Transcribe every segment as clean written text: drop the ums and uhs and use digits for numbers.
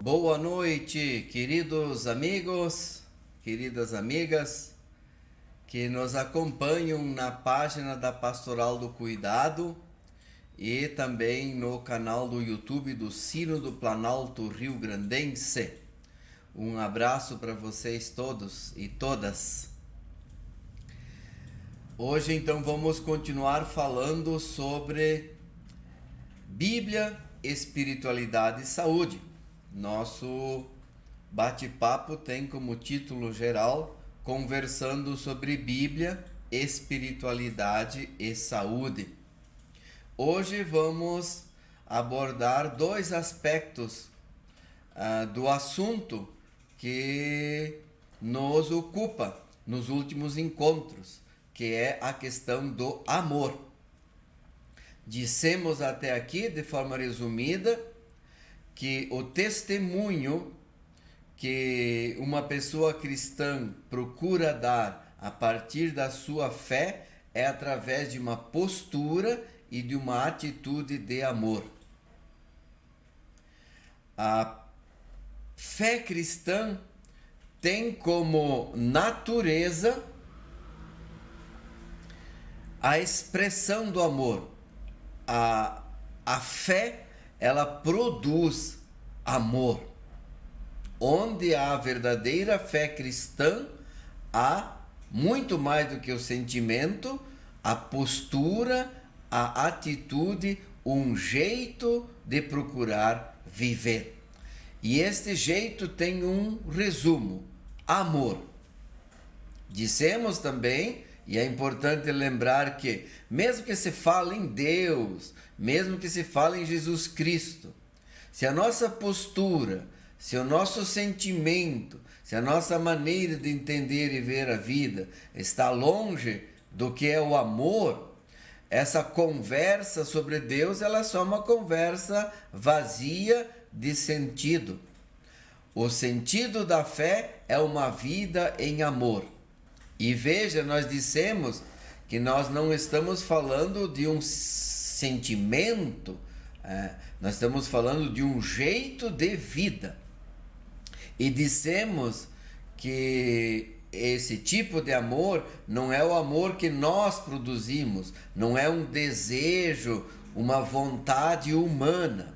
Boa noite, queridos amigos, queridas amigas que nos acompanham na página da Pastoral do Cuidado e também no canal do YouTube do Sino do Planalto Rio Grandense. Um abraço para vocês todos e todas. Hoje então vamos continuar falando sobre Bíblia, espiritualidade e saúde. Nosso bate-papo tem como título geral Conversando sobre Bíblia, Espiritualidade e Saúde. Hoje vamos abordar dois aspectos do assunto que nos ocupa nos últimos encontros, que é a questão do amor. Dissemos até aqui, de forma resumida, que o testemunho que uma pessoa cristã procura dar a partir da sua fé é através de uma postura e de uma atitude de amor. A fé cristã tem como natureza a expressão do amor. A fé, ela produz amor. Onde há a verdadeira fé cristã, há muito mais do que o sentimento, a postura, a atitude, um jeito de procurar viver. E este jeito tem um resumo: amor. Dissemos também, e é importante lembrar que, mesmo que se fale em Deus, mesmo que se fale em Jesus Cristo, se a nossa postura, se o nosso sentimento, se a nossa maneira de entender e ver a vida está longe do que é o amor, essa conversa sobre Deus, ela é só uma conversa vazia de sentido. O sentido da fé é uma vida em amor. E veja, nós dissemos que nós não estamos falando de um sentimento, nós estamos falando de um jeito de vida. E dissemos que esse tipo de amor não é o amor que nós produzimos, não é um desejo, uma vontade humana.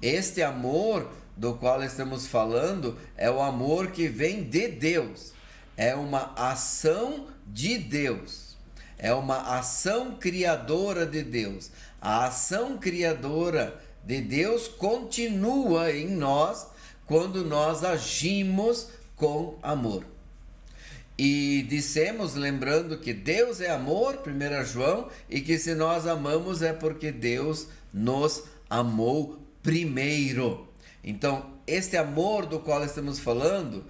Este amor do qual estamos falando é o amor que vem de Deus, é uma ação de Deus, é uma ação criadora de Deus. A ação criadora de Deus continua em nós quando nós agimos com amor. E dissemos, lembrando que Deus é amor, 1 João, e que se nós amamos é porque Deus nos amou primeiro. Então, este amor do qual estamos falando,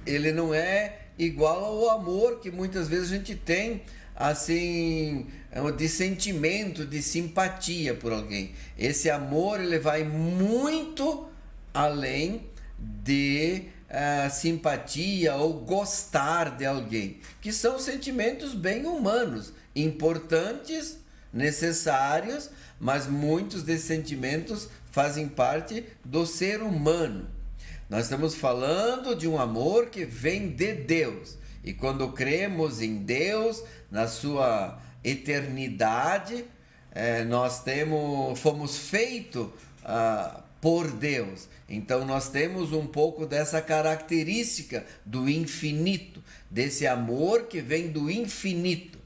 ele não é igual ao amor que muitas vezes a gente tem, assim, de sentimento, de simpatia por alguém. Esse amor, ele vai muito além de simpatia ou gostar de alguém, que são sentimentos bem humanos, importantes, necessários, mas muitos desses sentimentos fazem parte do ser humano. Nós estamos falando de um amor que vem de Deus. E quando cremos em Deus, na sua eternidade, nós fomos feitos por Deus. Então nós temos um pouco dessa característica do infinito, desse amor que vem do infinito.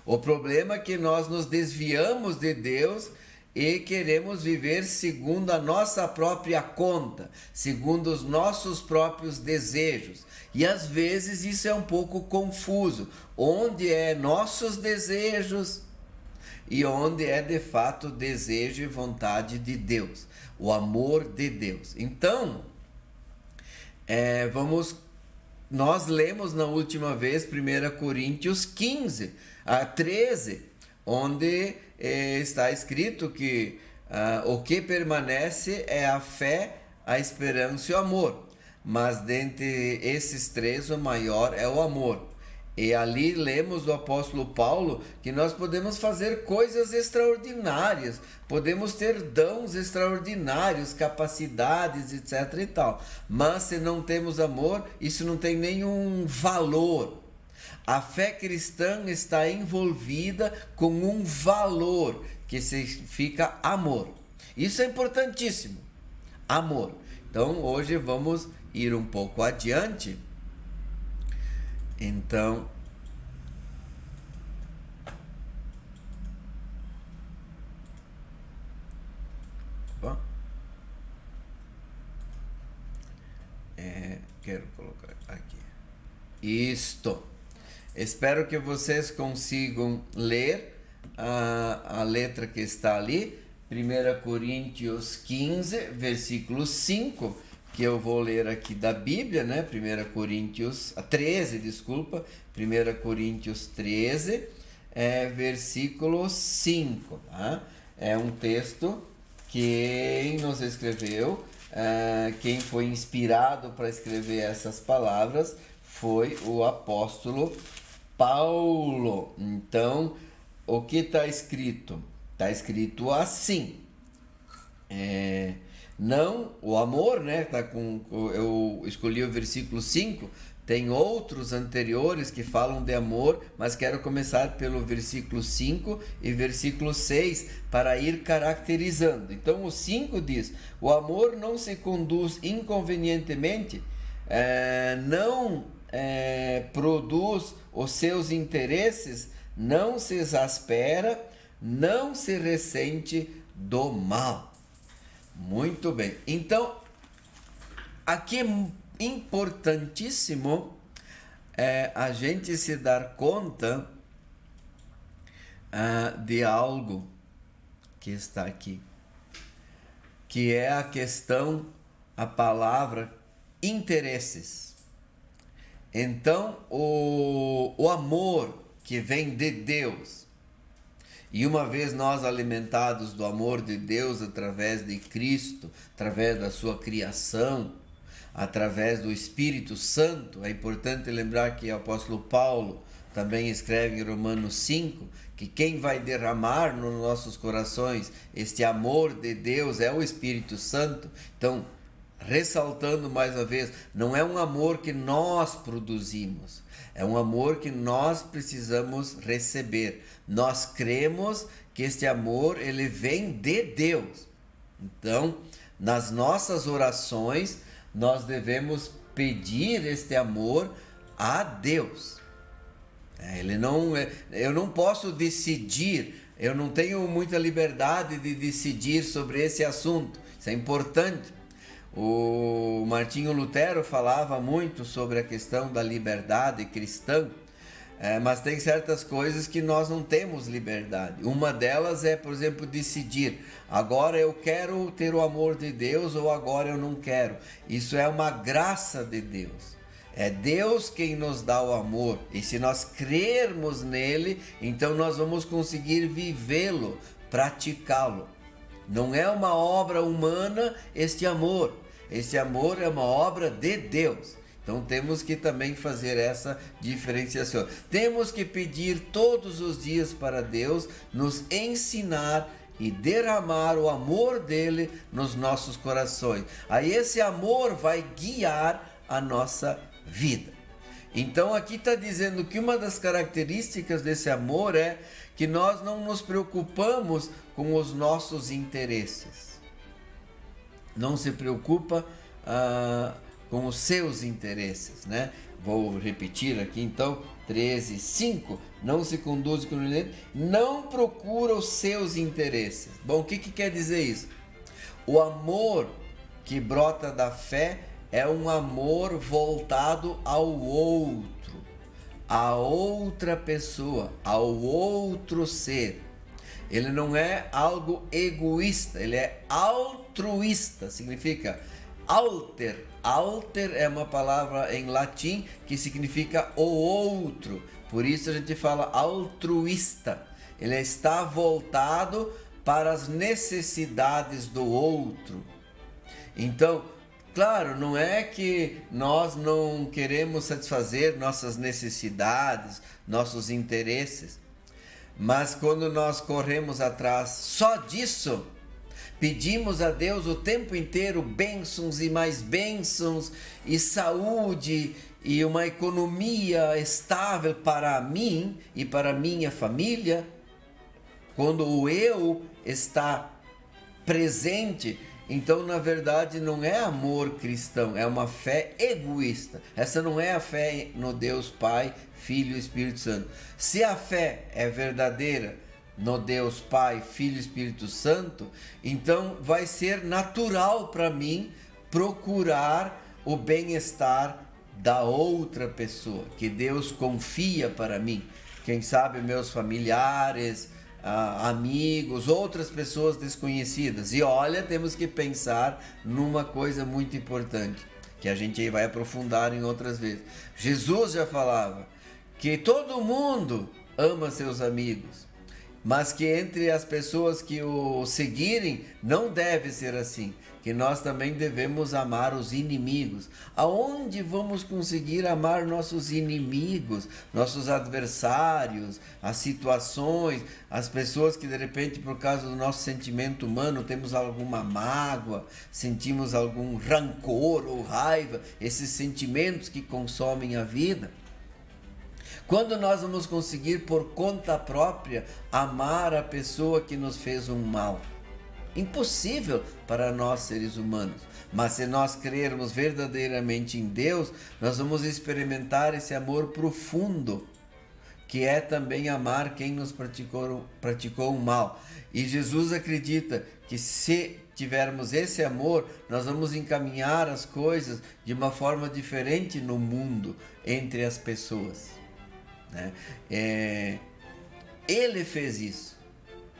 O problema é que nós nos desviamos de Deus e queremos viver segundo a nossa própria conta, segundo os nossos próprios desejos. E às vezes isso é um pouco confuso, onde é nossos desejos e onde é de fato desejo e vontade de Deus, o amor de Deus. Então, nós lemos na última vez 1 Coríntios 13, onde está escrito que o que permanece é a fé, a esperança e o amor. Mas dentre esses três, o maior é o amor. E ali lemos do apóstolo Paulo que nós podemos fazer coisas extraordinárias, podemos ter dons extraordinários, capacidades, etc. e tal. Mas se não temos amor, isso não tem nenhum valor. A fé cristã está envolvida com um valor que significa amor. Isso é importantíssimo. Amor. Então hoje vamos ir um pouco adiante. Então, bom, quero colocar aqui. Isto. Espero que vocês consigam ler a letra que está ali, 1 Coríntios 15, versículo 5, que eu vou ler aqui da Bíblia, né? 1 Coríntios 13, desculpa, 1 Coríntios 13, versículo 5, tá? É um texto que quem nos escreveu, quem foi inspirado para escrever essas palavras foi o apóstolo Paulo. Então, o que está escrito? Está escrito assim, não, o amor, né? Eu escolhi o versículo 5, tem outros anteriores que falam de amor, mas quero começar pelo versículo 5 e versículo 6 para ir caracterizando. Então o 5 diz: o amor não se conduz inconvenientemente, não produz os seus interesses, não se exaspera, não se ressente do mal. Muito bem. Então, aqui é importantíssimo a gente se dar conta de algo que está aqui, que é a questão, a palavra interesses. Então, o amor que vem de Deus, e uma vez nós alimentados do amor de Deus através de Cristo, através da sua criação, através do Espírito Santo, é importante lembrar que o apóstolo Paulo também escreve em Romanos 5, que quem vai derramar nos nossos corações este amor de Deus é o Espírito Santo. Então, ressaltando mais uma vez, não é um amor que nós produzimos, é um amor que nós precisamos receber. Nós cremos que este amor ele vem de Deus. Então, nas nossas orações, nós devemos pedir este amor a Deus. Eu não posso decidir, eu não tenho muita liberdade de decidir sobre esse assunto. Isso é importante. O Martinho Lutero falava muito sobre a questão da liberdade cristã, mas tem certas coisas que nós não temos liberdade. Uma delas é, por exemplo, decidir: agora eu quero ter o amor de Deus ou agora eu não quero. Isso é uma graça de Deus. É Deus quem nos dá o amor, e se nós crermos nele, então nós vamos conseguir vivê-lo, praticá-lo. Não é uma obra humana este amor. Este amor é uma obra de Deus. Então temos que também fazer essa diferenciação. Temos que pedir todos os dias para Deus nos ensinar e derramar o amor dele nos nossos corações. Aí esse amor vai guiar a nossa vida. Então aqui está dizendo que uma das características desse amor é que nós não nos preocupamos com os nossos interesses. Não se preocupa com os seus interesses, né? Vou repetir aqui então, 13:5, não se conduz com não procura os seus interesses. Bom, o que quer dizer isso? O amor que brota da fé é um amor voltado ao outro, a outra pessoa, ao outro ser. Ele não é algo egoísta, ele é altruísta, significa alter. Alter é uma palavra em latim que significa o outro, por isso a gente fala altruísta. Ele está voltado para as necessidades do outro. Então, claro, não é que nós não queremos satisfazer nossas necessidades, nossos interesses, mas quando nós corremos atrás só disso, pedimos a Deus o tempo inteiro bênçãos e mais bênçãos e saúde e uma economia estável para mim e para minha família. Quando o eu está presente, então na verdade não é amor cristão, é uma fé egoísta. Essa não é a fé no Deus Pai, Filho e Espírito Santo. Se a fé é verdadeira no Deus Pai, Filho e Espírito Santo, então vai ser natural para mim procurar o bem-estar da outra pessoa, que Deus confia para mim. Quem sabe meus familiares, amigos, outras pessoas desconhecidas. E olha, temos que pensar numa coisa muito importante, que a gente vai aprofundar em outras vezes. Jesus já falava que todo mundo ama seus amigos, mas que entre as pessoas que o seguirem não deve ser assim, que nós também devemos amar os inimigos. Aonde vamos conseguir amar nossos inimigos, nossos adversários, as situações, as pessoas que de repente por causa do nosso sentimento humano temos alguma mágoa, sentimos algum rancor ou raiva, esses sentimentos que consomem a vida? Quando nós vamos conseguir por conta própria amar a pessoa que nos fez um mal? Impossível para nós seres humanos. Mas se nós crermos verdadeiramente em Deus, nós vamos experimentar esse amor profundo, que é também amar quem nos praticou um mal. E Jesus acredita que se tivermos esse amor, nós vamos encaminhar as coisas de uma forma diferente no mundo, entre as pessoas. Ele fez isso.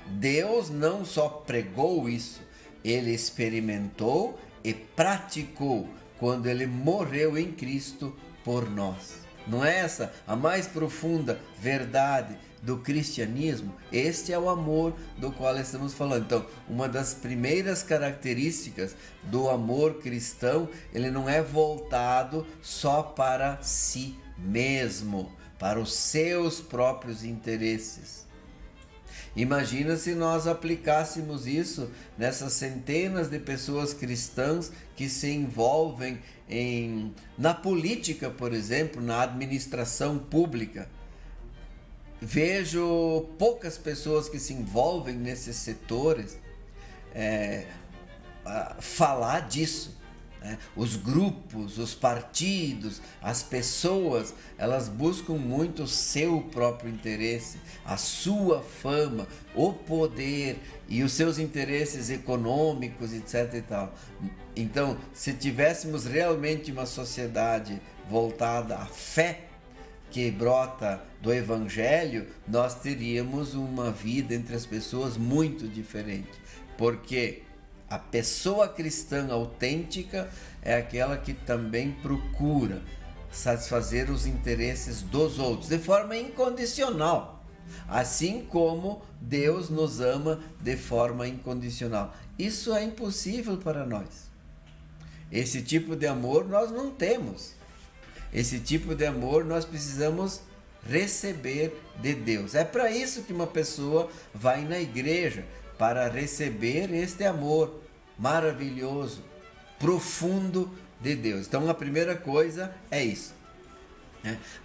Deus não só pregou isso, ele experimentou e praticou quando ele morreu em Cristo por nós. Não é essa a mais profunda verdade do cristianismo? Este é o amor do qual estamos falando. Então, uma das primeiras características do amor cristão, ele não é voltado só para si mesmo, para os seus próprios interesses. Imagina se nós aplicássemos isso nessas centenas de pessoas cristãs que se envolvem na política, por exemplo, na administração pública. Vejo poucas pessoas que se envolvem nesses setores falar disso. Os grupos, os partidos, as pessoas, elas buscam muito o seu próprio interesse, a sua fama, o poder e os seus interesses econômicos, etc. e tal. Então, se tivéssemos realmente uma sociedade voltada à fé que brota do Evangelho, nós teríamos uma vida entre as pessoas muito diferente, porque a pessoa cristã autêntica é aquela que também procura satisfazer os interesses dos outros de forma incondicional, assim como Deus nos ama de forma incondicional. Isso é impossível para nós. Esse tipo de amor nós não temos. Esse tipo de amor nós precisamos receber de Deus. É para isso que uma pessoa vai na igreja, para receber este amor maravilhoso, profundo de Deus. Então a primeira coisa é isso.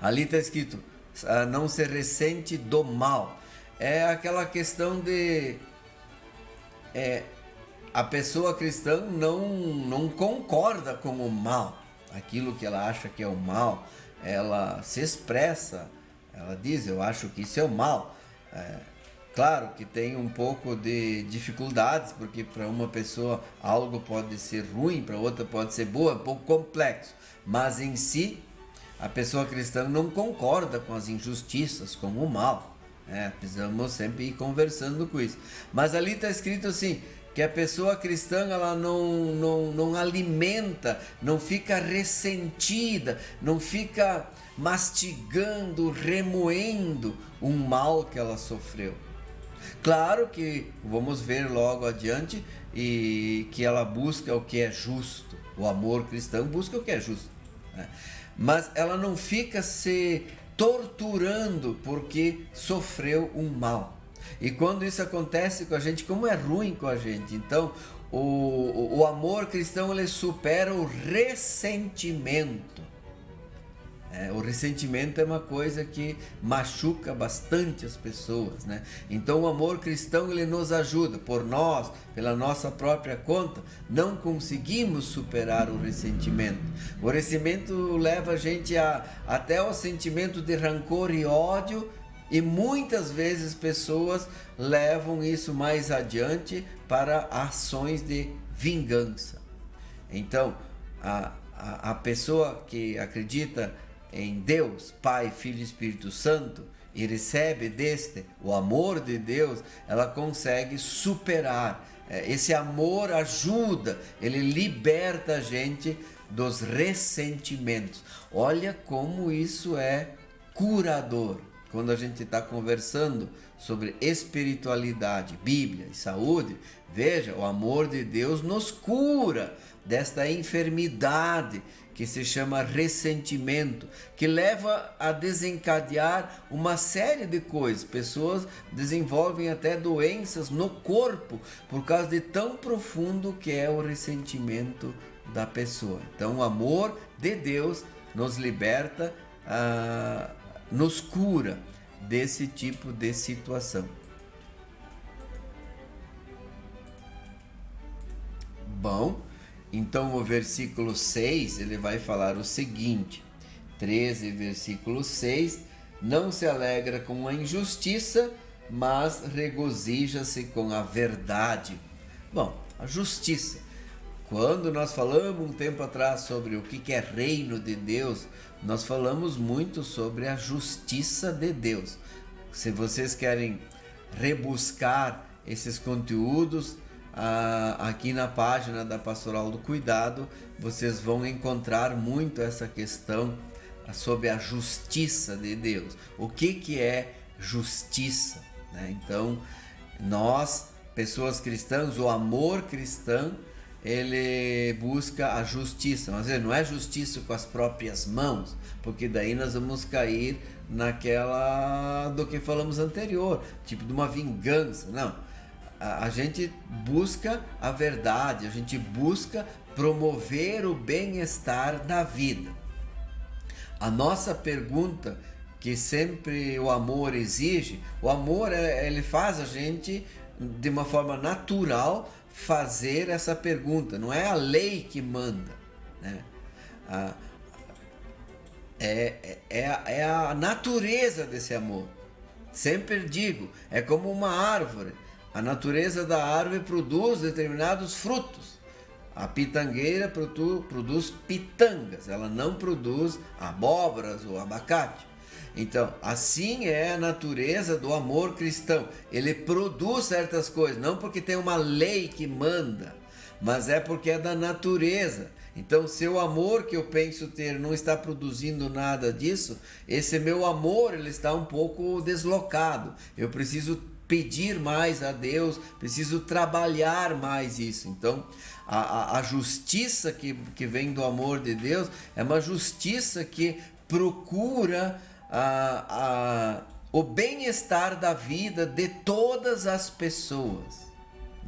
Ali está escrito, não se ressente do mal. É aquela questão de a pessoa cristã não concorda com o mal. Aquilo que ela acha que é o mal, ela se expressa, ela diz, eu acho que isso é o mal. Claro que tem um pouco de dificuldades, porque para uma pessoa algo pode ser ruim, para outra pode ser boa, é um pouco complexo. Mas em si, a pessoa cristã não concorda com as injustiças, com o mal. Precisamos sempre ir conversando com isso. Mas ali está escrito assim, que a pessoa cristã ela não alimenta, não fica ressentida, não fica mastigando, remoendo um mal que ela sofreu. Claro que vamos ver logo adiante e que ela busca o que é justo. O amor cristão busca o que é justo, mas ela não fica se torturando porque sofreu um mal. E quando isso acontece com a gente, como é ruim com a gente. Então, o amor cristão ele supera o ressentimento. O ressentimento é uma coisa que machuca bastante as pessoas, né? Então o amor cristão ele nos ajuda, por nós, pela nossa própria conta, não conseguimos superar o ressentimento. O ressentimento leva a gente até ao sentimento de rancor e ódio, e muitas vezes pessoas levam isso mais adiante para ações de vingança. Então a pessoa que acredita em Deus, Pai, Filho e Espírito Santo, e recebe deste o amor de Deus, ela consegue superar. Esse amor ajuda, ele liberta a gente dos ressentimentos. Olha como isso é curador. Quando a gente está conversando sobre espiritualidade, Bíblia e saúde, veja, o amor de Deus nos cura desta enfermidade que se chama ressentimento, que leva a desencadear uma série de coisas. Pessoas desenvolvem até doenças no corpo por causa de tão profundo que é o ressentimento da pessoa. Então o amor de Deus nos liberta, nos cura desse tipo de situação. Bom, então o versículo 6, ele vai falar o seguinte, 13, versículo 6, não se alegra com a injustiça, mas regozija-se com a verdade. Bom, a justiça. Quando nós falamos um tempo atrás sobre o que é reino de Deus, nós falamos muito sobre a justiça de Deus. Se vocês querem rebuscar esses conteúdos, aqui na página da Pastoral do Cuidado, vocês vão encontrar muito essa questão sobre a justiça de Deus. O que é justiça, né? Então, nós, pessoas cristãs, o amor cristão, ele busca a justiça, mas não é justiça com as próprias mãos, porque daí nós vamos cair naquela do que falamos anterior, tipo de uma vingança. Não, a gente busca a verdade, a gente busca promover o bem-estar da vida. A nossa pergunta que sempre o amor exige, o amor ele faz a gente de uma forma natural fazer essa pergunta, não é a lei que manda, né? É a natureza desse amor. Sempre digo, é como uma árvore. A natureza da árvore produz determinados frutos. A pitangueira produz pitangas, ela não produz abóboras ou abacate. Então, assim é a natureza do amor cristão. Ele produz certas coisas, não porque tem uma lei que manda, mas é porque é da natureza. Então, se o amor que eu penso ter não está produzindo nada disso, esse meu amor ele está um pouco deslocado. Eu preciso pedir mais a Deus, preciso trabalhar mais isso. Então, a justiça que vem do amor de Deus é uma justiça que procura o bem-estar da vida de todas as pessoas.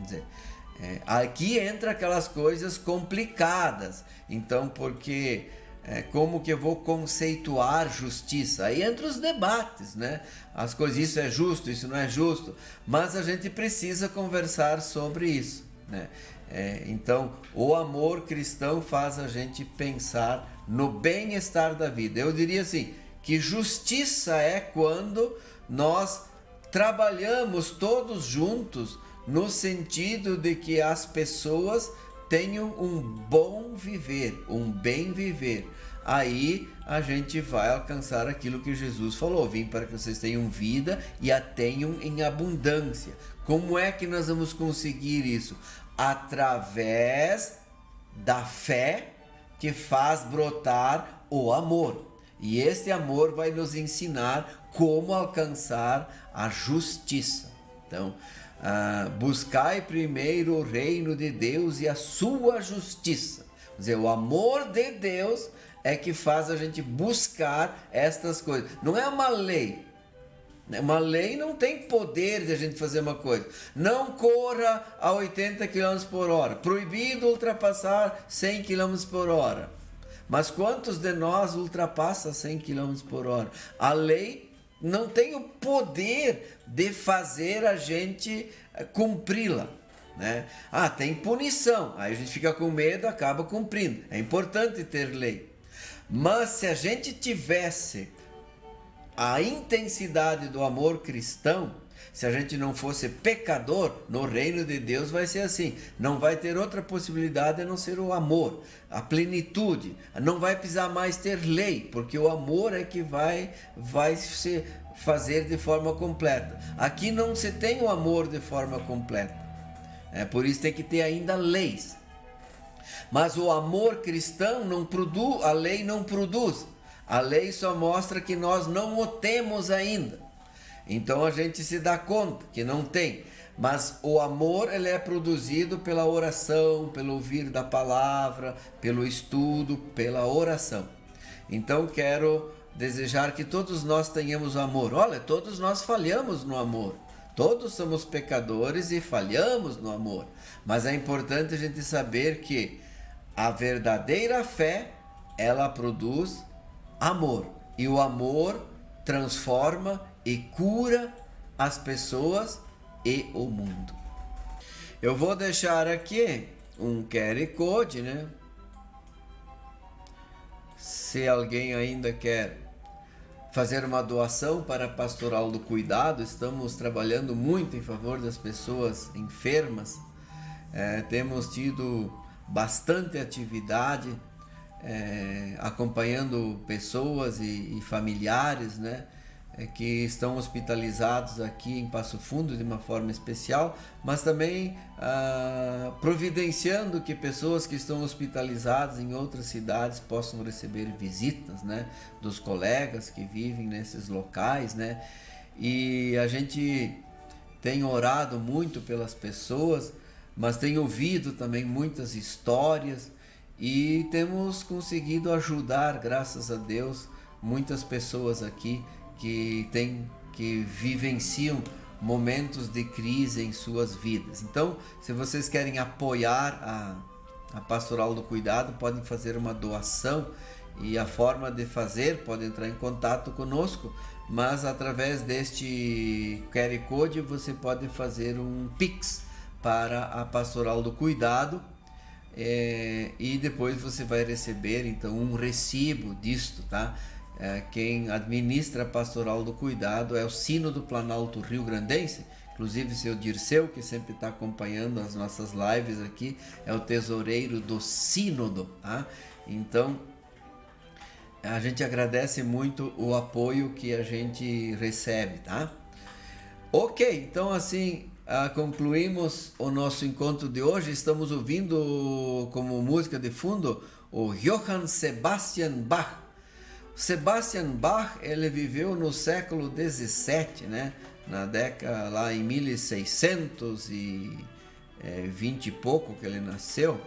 Quer dizer, aqui entra aquelas coisas complicadas. Então, porque como que eu vou conceituar justiça? Aí entra os debates, né? As coisas, isso é justo, isso não é justo. Mas a gente precisa conversar sobre isso, né? Então, o amor cristão faz a gente pensar no bem-estar da vida. Eu diria assim, que justiça é quando nós trabalhamos todos juntos no sentido de que as pessoas tenham um bom viver, um bem viver. Aí a gente vai alcançar aquilo que Jesus falou: vim para que vocês tenham vida e a tenham em abundância. Como é que nós vamos conseguir isso? Através da fé que faz brotar o amor. E este amor vai nos ensinar como alcançar a justiça. Então, buscai primeiro o reino de Deus e a sua justiça. Quer dizer, o amor de Deus é que faz a gente buscar estas coisas. Não é uma lei. Uma lei não tem poder de a gente fazer uma coisa. Não corra a 80 km por hora. Proibido ultrapassar 100 km por hora. Mas quantos de nós ultrapassa 100 km por hora? A lei não tem o poder de fazer a gente cumpri-la, né? Tem punição. Aí a gente fica com medo, acaba cumprindo. É importante ter lei. Mas se a gente tivesse a intensidade do amor cristão, se a gente não fosse pecador, no reino de Deus vai ser assim. Não vai ter outra possibilidade a não ser o amor, a plenitude. Não vai precisar mais ter lei, porque o amor é que vai se fazer de forma completa. Aqui não se tem o amor de forma completa. Por isso tem que ter ainda leis. Mas o amor cristão não produz, a lei não produz. A lei só mostra que nós não o temos ainda. Então a gente se dá conta que não tem. Mas o amor, ele é produzido pela oração, pelo ouvir da palavra, pelo estudo, pela oração. Então quero desejar que todos nós tenhamos amor. Olha, todos nós falhamos no amor. Todos somos pecadores e falhamos no amor. Mas é importante a gente saber que a verdadeira fé, ela produz amor. E o amor transforma e cura as pessoas e o mundo. Eu vou deixar aqui um QR Code, né? Se alguém ainda quer fazer uma doação para a Pastoral do Cuidado, estamos trabalhando muito em favor das pessoas enfermas. Temos tido bastante atividade, acompanhando pessoas e familiares, né, que estão hospitalizados aqui em Passo Fundo de uma forma especial, mas também providenciando que pessoas que estão hospitalizadas em outras cidades possam receber visitas, né, dos colegas que vivem nesses locais, né, e a gente tem orado muito pelas pessoas, mas tem ouvido também muitas histórias e temos conseguido ajudar, graças a Deus, muitas pessoas aqui que vivenciam momentos de crise em suas vidas. Então, se vocês querem apoiar a Pastoral do Cuidado, podem fazer uma doação, e a forma de fazer, pode entrar em contato conosco, mas através deste QR Code você pode fazer um Pix para a Pastoral do Cuidado, e depois você vai receber então um recibo disto, tá? Quem administra a Pastoral do Cuidado é o Sínodo Planalto Rio Grandense, inclusive seu Dirceu, que sempre está acompanhando as nossas lives aqui, é o tesoureiro do Sínodo, tá? Então a gente agradece muito o apoio que a gente recebe, tá? Ok, então assim concluímos o nosso encontro de hoje. Estamos ouvindo como música de fundo o Johann Sebastian Bach. Sebastian Bach, ele viveu no século XVII, né? Na década lá em 1620 e pouco que ele nasceu.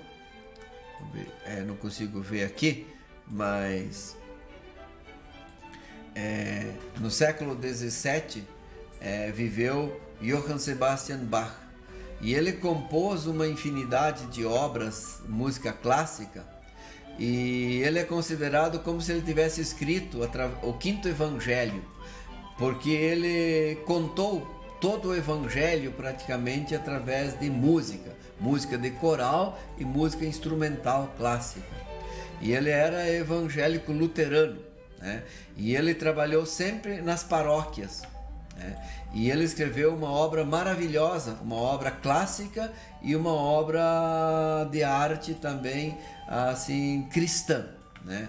Não consigo ver aqui, mas no século XVII viveu Johann Sebastian Bach. E ele compôs uma infinidade de obras, música clássica, e ele é considerado como se ele tivesse escrito o quinto evangelho, porque ele contou todo o evangelho praticamente através de música de coral e música instrumental clássica. E ele era evangélico luterano, né? E ele trabalhou sempre nas paróquias, né? E ele escreveu uma obra maravilhosa, uma obra clássica e uma obra de arte também, assim, cristã, né?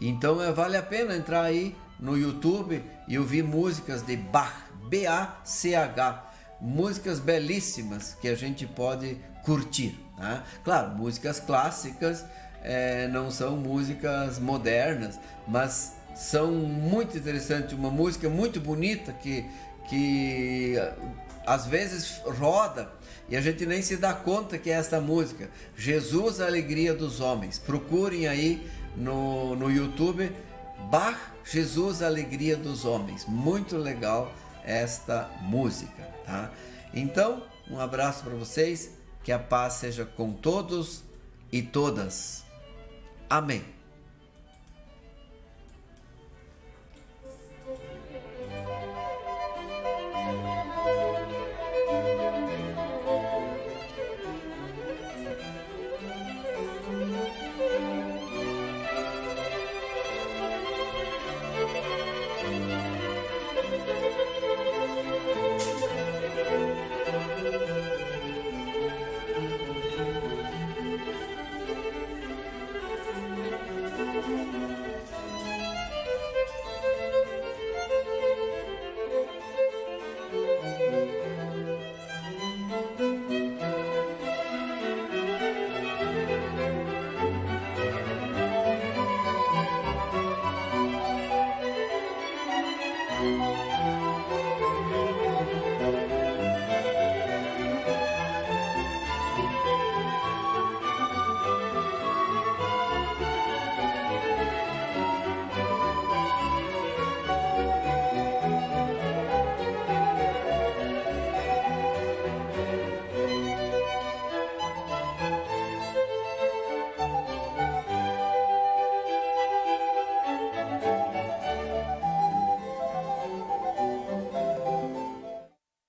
Então vale a pena entrar aí no YouTube e ouvir músicas de Bach, B-A-C-H, músicas belíssimas que a gente pode curtir, né? Claro, músicas clássicas não são músicas modernas, mas são muito interessantes, uma música muito bonita que às vezes roda e a gente nem se dá conta que é essa música, Jesus, a Alegria dos Homens. Procurem aí no YouTube, Bach, Jesus, a Alegria dos Homens. Muito legal esta música, tá? Então, um abraço para vocês, que a paz seja com todos e todas. Amém.